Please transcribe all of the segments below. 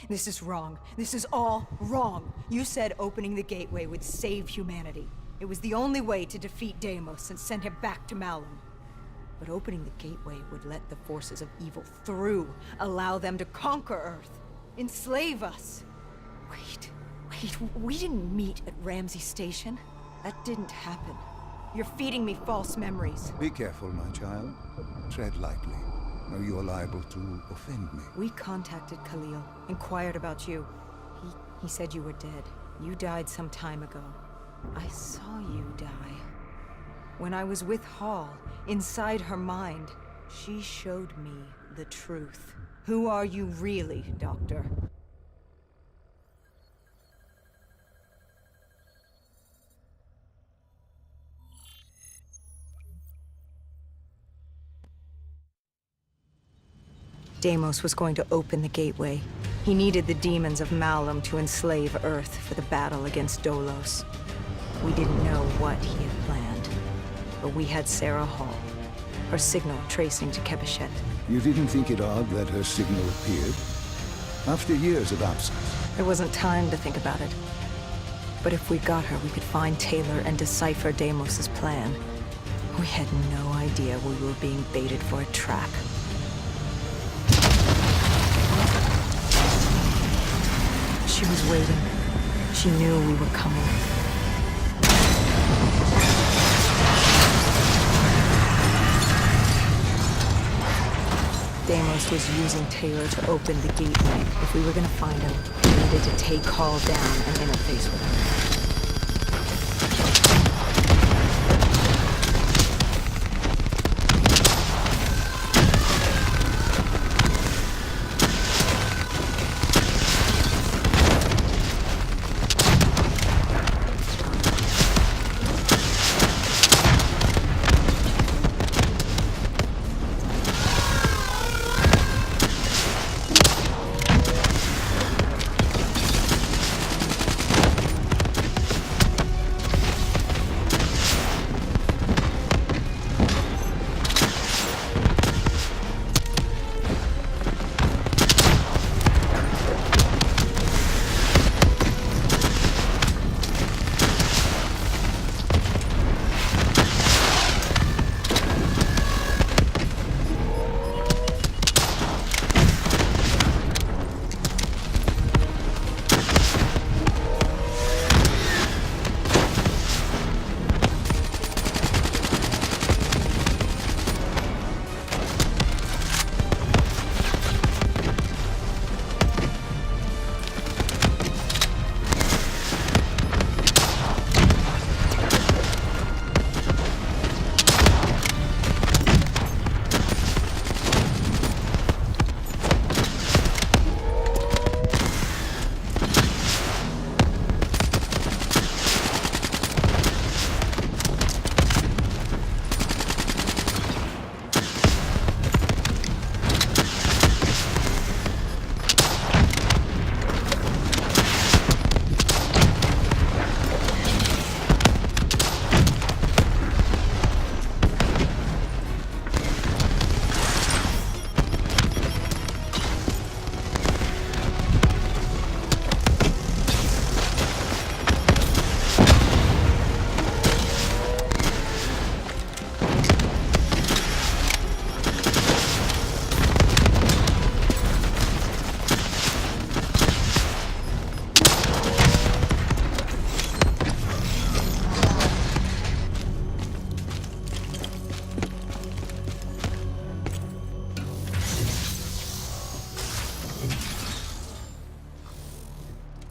This is wrong. This is all wrong. You said opening the gateway would save humanity. It was the only way to defeat Deimos and send him back to Malum. But opening the gateway would let the forces of evil through, allow them to conquer Earth, enslave us. Wait, we didn't meet at Ramsey Station. That didn't happen. You're feeding me false memories. Be careful, my child. Tread lightly, or you are liable to offend me. We contacted Khalil, inquired about you. He said you were dead. You died some time ago. I saw you die. When I was with Hall, inside her mind, she showed me the truth. Who are you really, Doctor? Deimos was going to open the gateway. He needed the demons of Malum to enslave Earth for the battle against Dolos. We didn't know what he had planned, but we had Sarah Hall, her signal tracing to Kebeshet. You didn't think it odd that her signal appeared? After years of absence. There wasn't time to think about it. But if we got her, we could find Taylor and decipher Deimos' plan. We had no idea we were being baited for a trap. She was waiting. She knew we were coming. Deimos was using Taylor to open the gateway. If we were gonna find him, we needed to take Hall down and interface with him.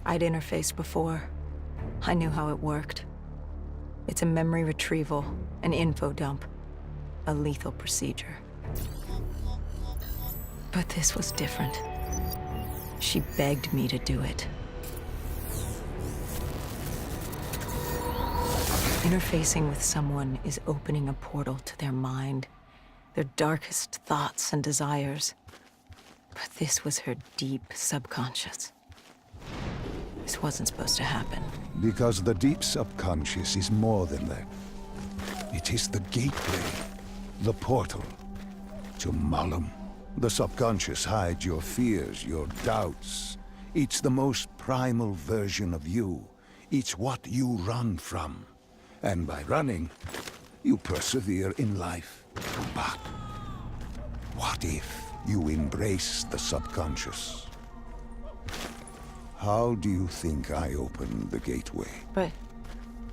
I'd interfaced before. I knew how it worked. It's a memory retrieval, an info dump, a lethal procedure. But this was different. She begged me to do it. Interfacing with someone is opening a portal to their mind, their darkest thoughts and desires. But this was her deep subconscious. This wasn't supposed to happen. Because the deep subconscious is more than that. It is the gateway, the portal to Malum. The subconscious hides your fears, your doubts, It's the most primal version of you. It's what you run from. And by running, you persevere in life. But what if you embrace the subconscious? How do you think I opened the gateway? But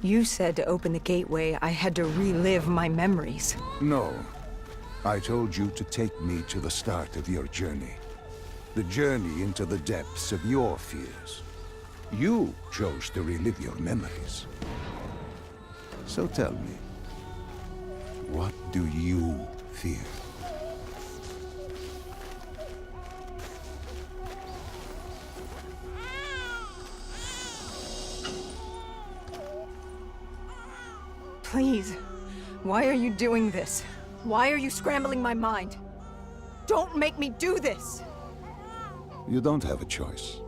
you said to open the gateway, I had to relive my memories. No. I told you to take me to the start of your journey. The journey into the depths of your fears. You chose to relive your memories. So tell me, what do you fear? Please, why are you doing this? Why are you scrambling my mind? Don't make me do this! You don't have a choice.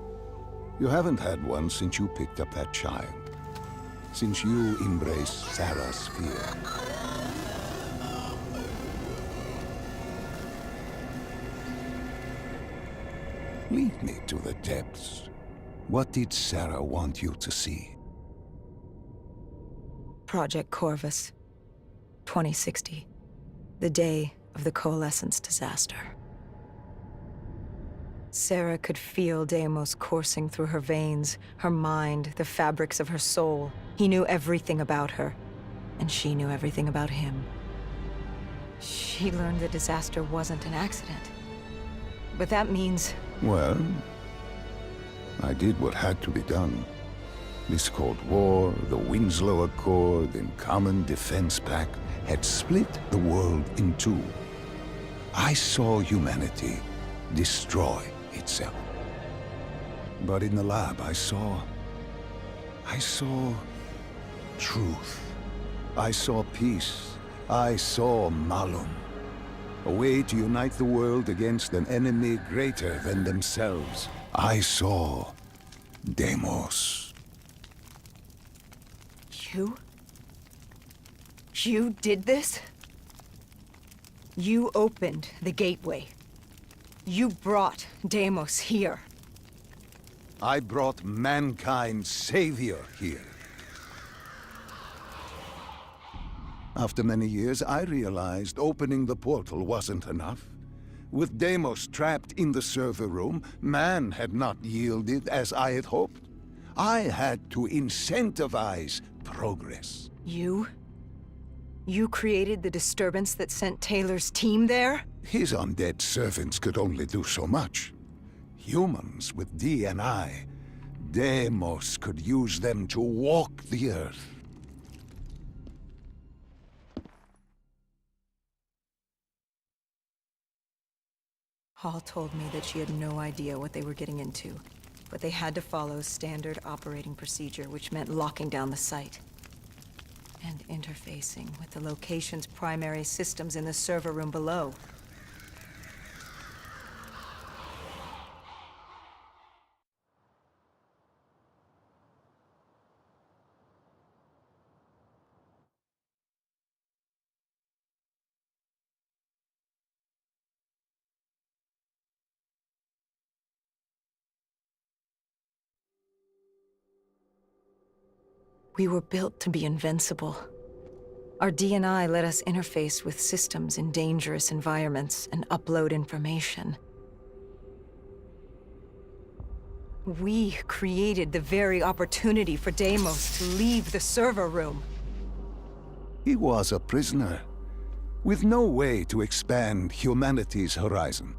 You haven't had one since you picked up that child. Since you embraced Sarah's fear. Lead me to the depths. What did Sarah want you to see? Project Corvus, 2060. The day of the Coalescence disaster. Sarah could feel Deimos coursing through her veins, her mind, the fabrics of her soul. He knew everything about her, and she knew everything about him. She learned the disaster wasn't an accident. But that means... Well, I did what had to be done. This Cold War, the Winslow Accord, and Common Defense Pact had split the world in two. I saw humanity destroy itself. But in the lab, I saw truth. I saw peace. I saw Malum. A way to unite the world against an enemy greater than themselves. I saw Deimos. You did this? You opened the gateway. You brought Deimos here. I brought mankind's savior here. After many years, I realized opening the portal wasn't enough. With Deimos trapped in the server room, man had not yielded as I had hoped. I had to incentivize progress. You created the disturbance that sent Taylor's team there? His undead servants could only do so much. Humans with D&I, Deimos could use them to walk the earth. Hall told me that she had no idea what they were getting into, but they had to follow standard operating procedure, which meant locking down the site. And interfacing with the location's primary systems in the server room below. We were built to be invincible. Our D&I let us interface with systems in dangerous environments and upload information. We created the very opportunity for Deimos to leave the server room. He was a prisoner, with no way to expand humanity's horizon.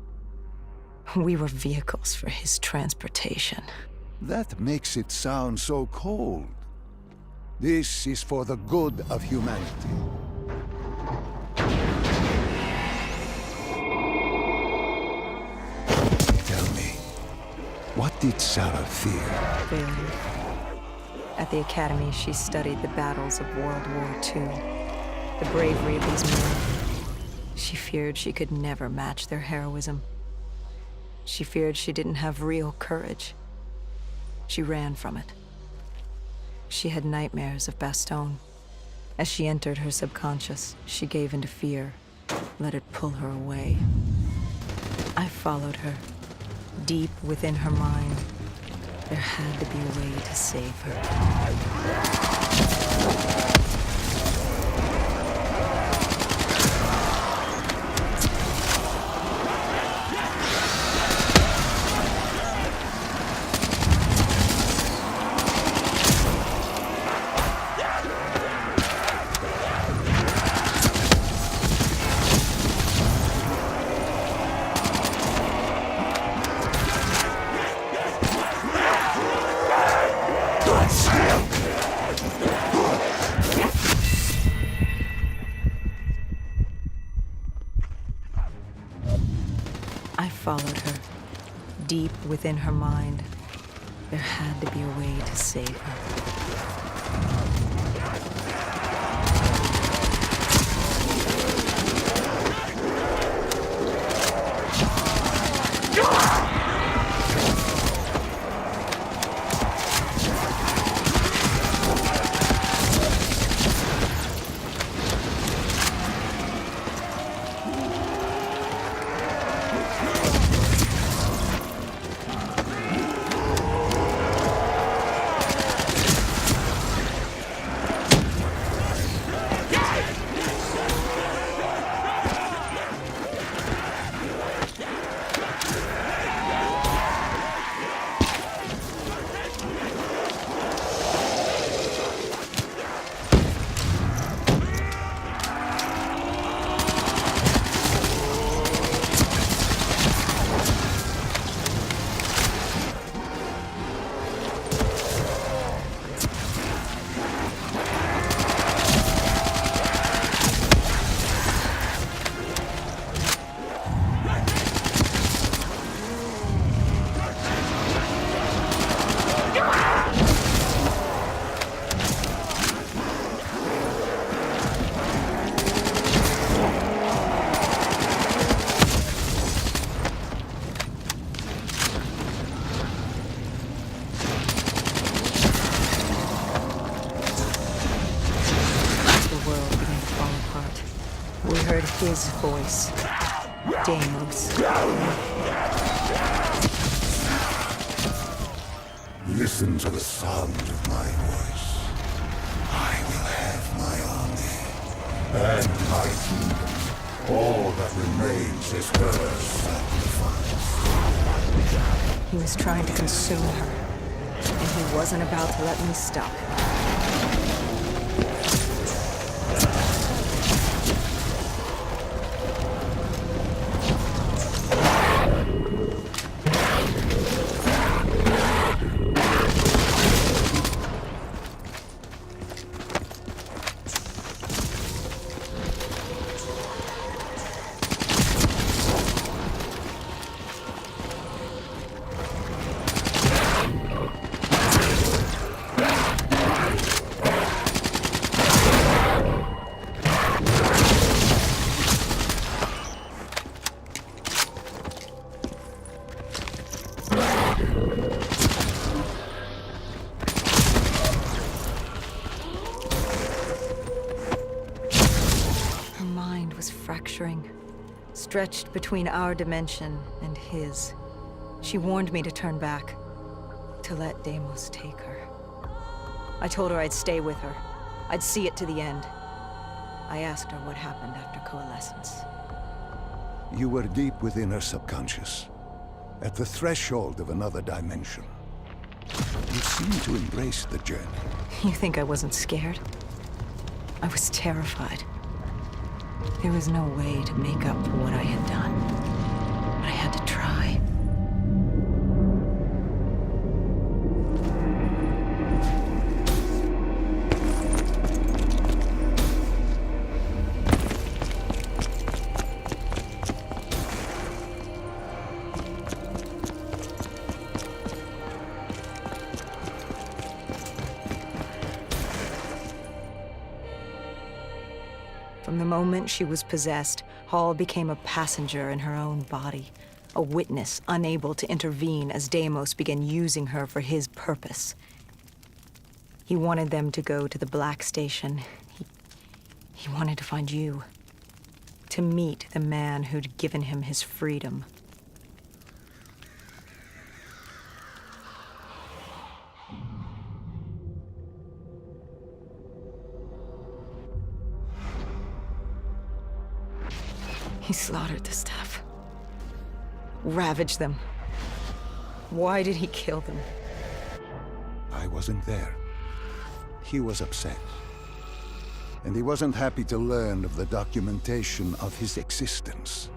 We were vehicles for his transportation. That makes it sound so cold. This is for the good of humanity. Tell me, what did Sarah fear? Failure. At the Academy, she studied the battles of World War II. The bravery of these men. She feared she could never match their heroism. She feared she didn't have real courage. She ran from it. She had nightmares of Bastogne. As she entered her subconscious, she gave into fear, let it pull her away. I followed her, deep within her mind, There had to be a way to save her. I followed her. Deep within her mind, there had to be a way to save her. We heard his voice, Deimos. Listen to the sound of my voice. I will have my army and my kingdom. All that remains is her sacrifice. He was trying to consume her, and he wasn't about to let me stop him. Fracturing, stretched between our dimension and his. She warned me to turn back, to let Deimos take her. I told her I'd stay with her. I'd see it to the end. I asked her what happened after coalescence. You were deep within her subconscious, at the threshold of another dimension. You seemed to embrace the journey. You think I wasn't scared? I was terrified. There was no way to make up for what I had done. But I had to try. From the moment she was possessed, Hall became a passenger in her own body, a witness unable to intervene as Deimos began using her for his purpose. He wanted them to go to the Black Station. He wanted to find you, to meet the man who'd given him his freedom. He slaughtered the staff. Ravaged them. Why did he kill them? I wasn't there. He was upset. And he wasn't happy to learn of the documentation of his existence.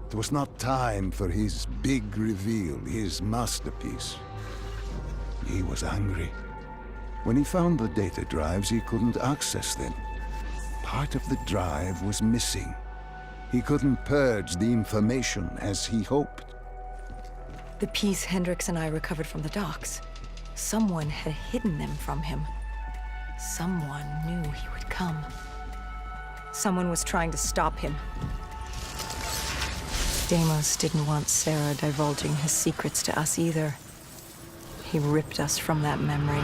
It was not time for his big reveal, his masterpiece. He was angry. When he found the data drives, he couldn't access them. Part of the drive was missing. He couldn't purge the information as he hoped. The piece Hendricks and I recovered from the docks. Someone had hidden them from him. Someone knew he would come. Someone was trying to stop him. Deimos didn't want Sarah divulging his secrets to us either. He ripped us from that memory.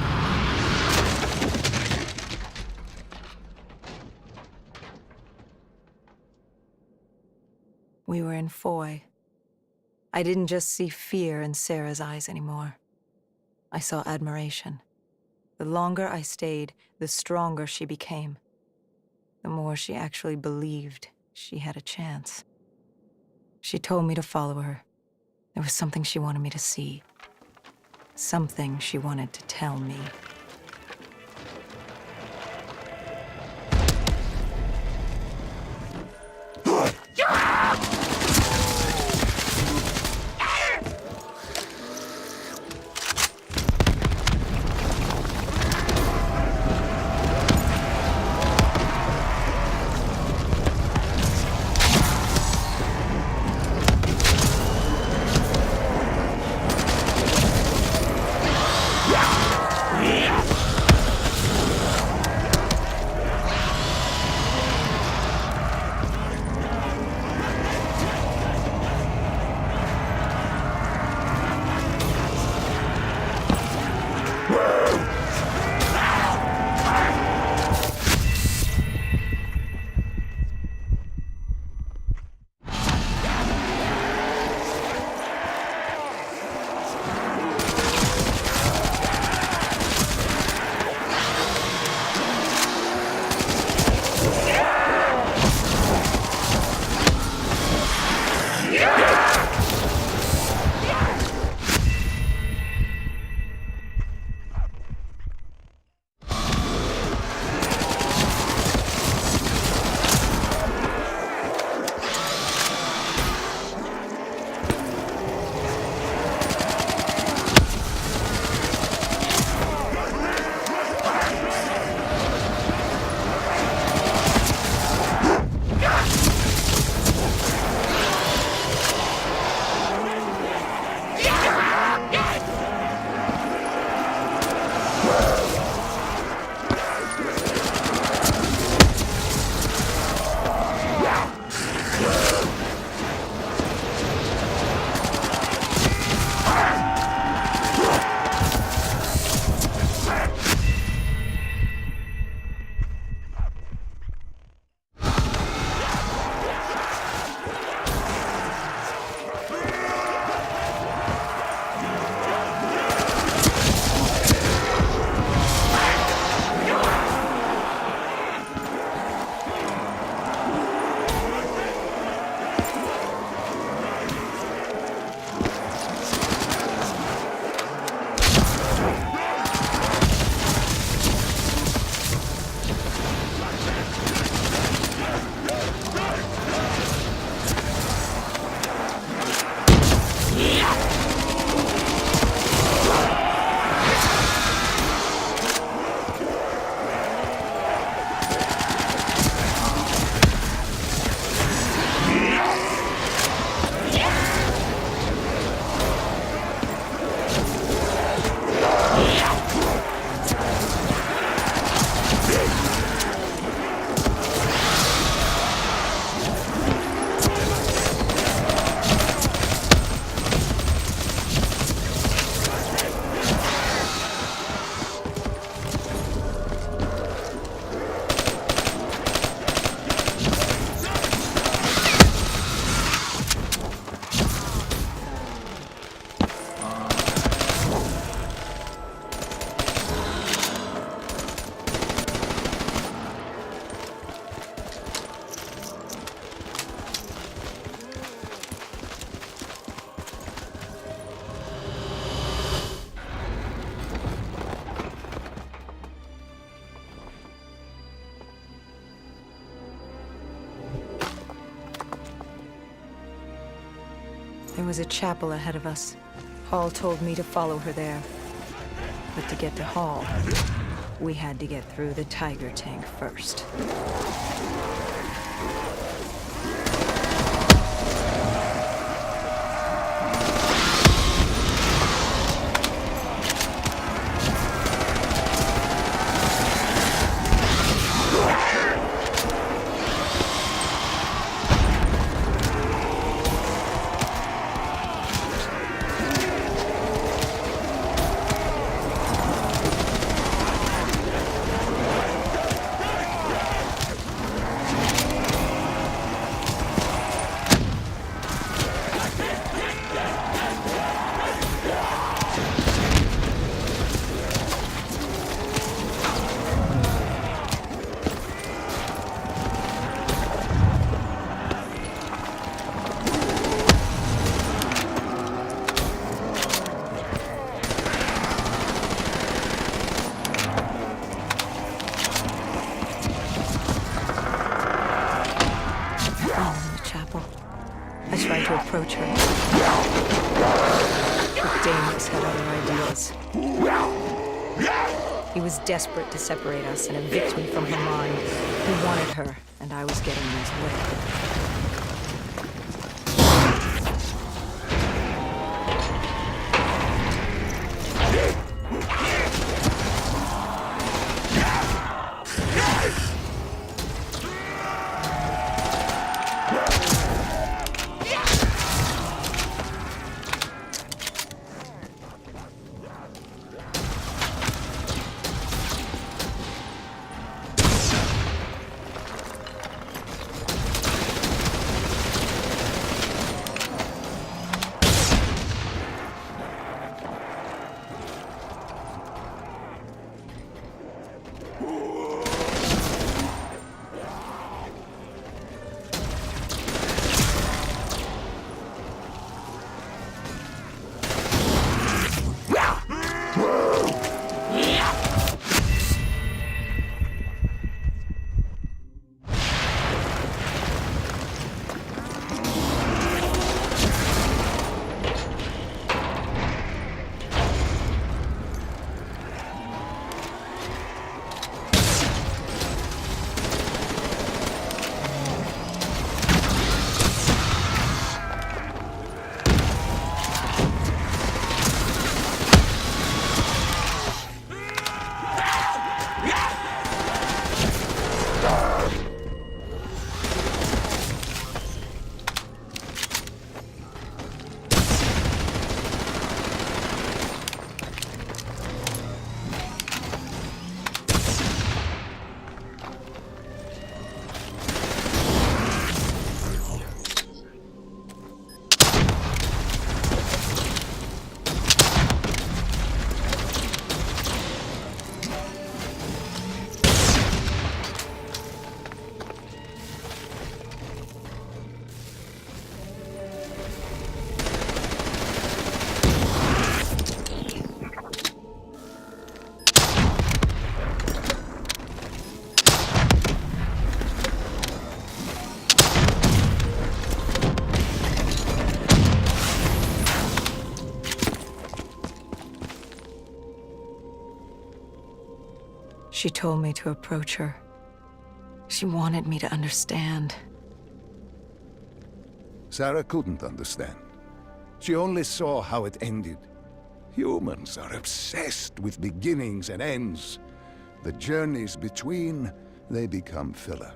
We were in Foy. I didn't just see fear in Sarah's eyes anymore. I saw admiration. The longer I stayed, the stronger she became. The more she actually believed she had a chance. She told me to follow her. There was something she wanted me to see. Something she wanted to tell me. There was a chapel ahead of us. Hall told me to follow her there. But to get to Hall, we had to get through the Tiger tank first. I tried to approach her. But Deimos had other ideas. He was desperate to separate us and evict me from her mind. He wanted her, and I was getting in his way. She told me to approach her. She wanted me to understand. Sarah couldn't understand. She only saw how it ended. Humans are obsessed with beginnings and ends. The journeys between, they become filler.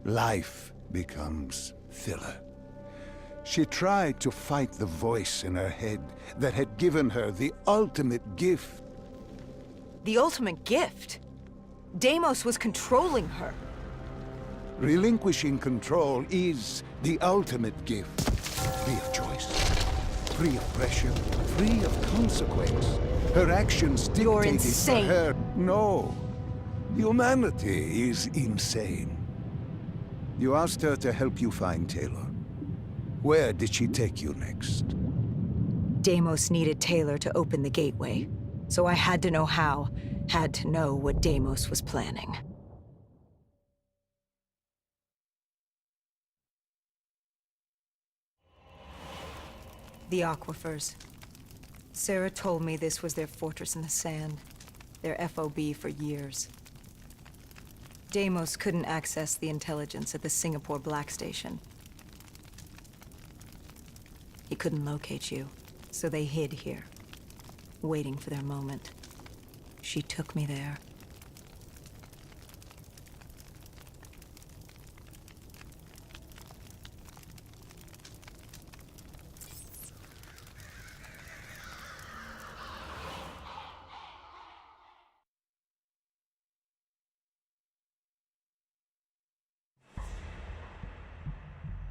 Life becomes filler. She tried to fight the voice in her head that had given her the ultimate gift. The ultimate gift? Deimos was controlling her. Relinquishing control is the ultimate gift. Free of choice, free of pressure, free of consequence. Her actions You're dictated insane. for her. No. Humanity is insane. You asked her to help you find Taylor. Where did she take you next? Deimos needed Taylor to open the gateway, so I had to know how, had to know what Deimos was planning. The aquifers. Sarah told me this was their fortress in the sand. Their FOB for years. Deimos couldn't access the intelligence at the Singapore Black Station. He couldn't locate you, so they hid here, waiting for their moment. She took me there.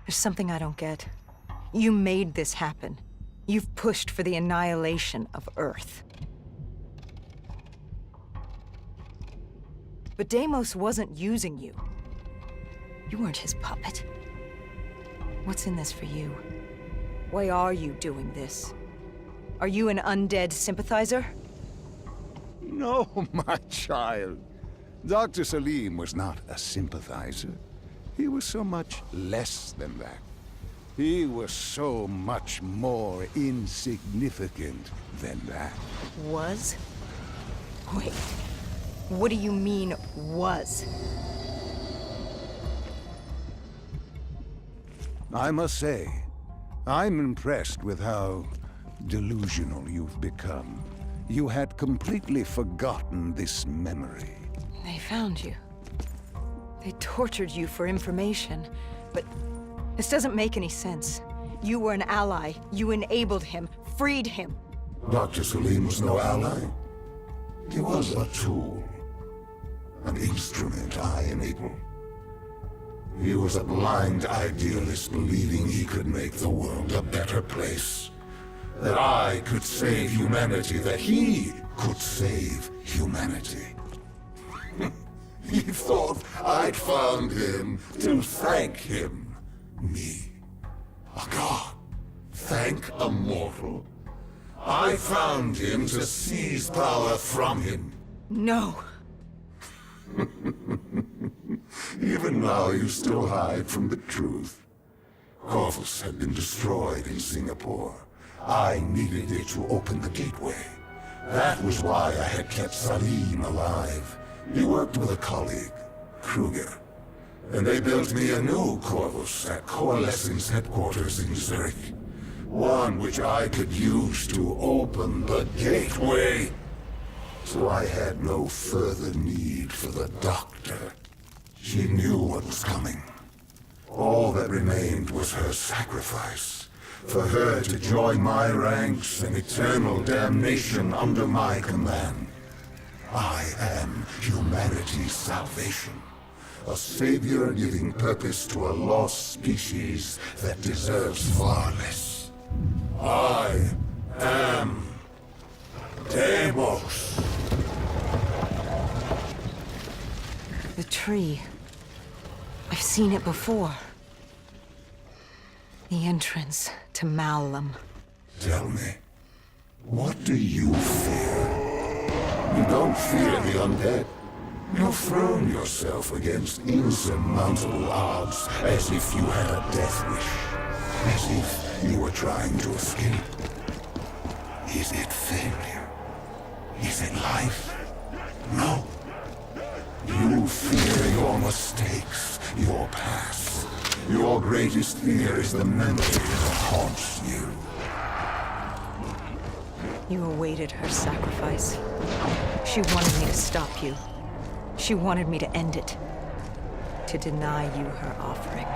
There's something I don't get. You made this happen. You've pushed for the annihilation of Earth. But Deimos wasn't using you. You weren't his puppet. What's in this for you? Why are you doing this? Are you an undead sympathizer? No, my child. Dr. Salim was not a sympathizer. He was so much less than that. He was so much more insignificant than that. Was? Wait. What do you mean, was? I must say, I'm impressed with how delusional you've become. You had completely forgotten this memory. They found you. They tortured you for information, but this doesn't make any sense. You were an ally. You enabled him, freed him. Dr. Salim was no ally. He was a tool. An instrument I enabled. He was a blind idealist believing he could make the world a better place. That I could save humanity, that he could save humanity. He thought I'd found him to thank him. Me. A god. Thank a mortal. I found him to seize power from him. No. Even now you still hide from the truth. Corvus had been destroyed in Singapore. I needed it to open the gateway. That was why I had kept Salim alive. He worked with a colleague, Kruger. And they built me a new Corvus at Coalescence headquarters in Zurich. One which I could use to open the gateway. So I had no further need for the doctor. She knew what was coming. All that remained was her sacrifice. For her to join my ranks and eternal damnation under my command. I am humanity's salvation. A savior giving purpose to a lost species that deserves far less. I am Deimos. The tree. I've seen it before. The entrance to Malum. Tell me, what do you fear? You don't fear the undead. You've thrown yourself against insurmountable odds as if you had a death wish. As if you were trying to escape. Is it failure? Is it life? No. You fear your mistakes, your past. Your greatest fear is the memory that haunts you. You awaited her sacrifice. She wanted me to stop you. She wanted me to end it. To deny you her offering.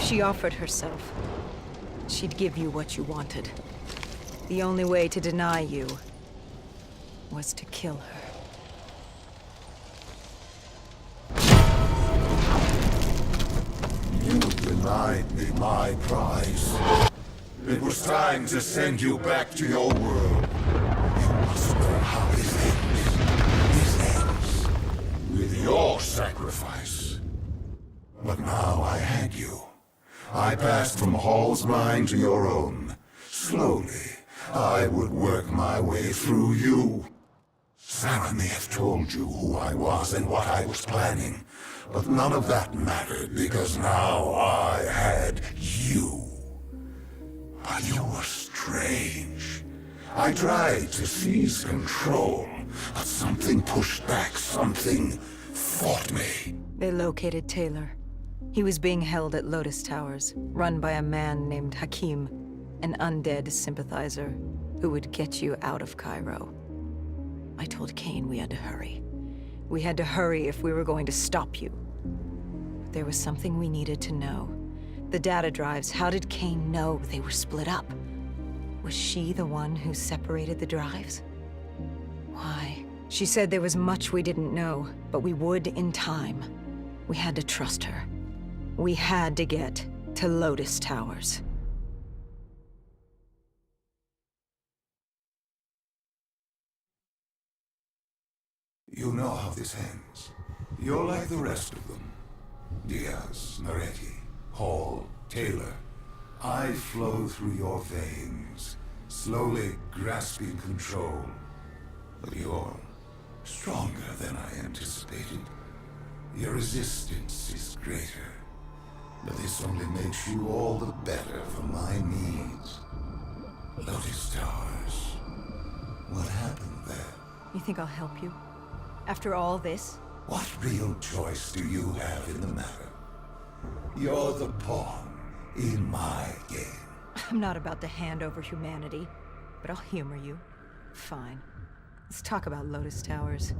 she offered herself, she'd give you what you wanted. The only way to deny you was to kill her. You denied me my prize. It was time to send you back to your world. You must know how it ends. It ends with your sacrifice. But now I had you. I passed from Hall's mind to your own. Slowly, I would work my way through you. Sarah may have told you who I was and what I was planning, but none of that mattered because now I had you. But you were strange. I tried to seize control, but something pushed back, something fought me. They located Taylor. He was being held at Lotus Towers, run by a man named Hakim, an undead sympathizer who would get you out of Cairo. I told Kane we had to hurry. We had to hurry if we were going to stop you. There was something we needed to know. The data drives, how did Kane know they were split up? Was she the one who separated the drives? Why? She said there was much we didn't know, but we would in time. We had to trust her. We had to get to Lotus Towers. You know how this ends. You're like the rest of them. Diaz, Moretti, Hall, Taylor. I flow through your veins, slowly grasping control. But you're stronger than I anticipated. Your resistance is greater. But this only makes you all the better for my needs. Lotus Towers. What happened there? You think I'll help you? After all this? What real choice do you have in the matter? You're the pawn in my game. I'm not about to hand over humanity, but I'll humor you. Fine. Let's talk about Lotus Towers.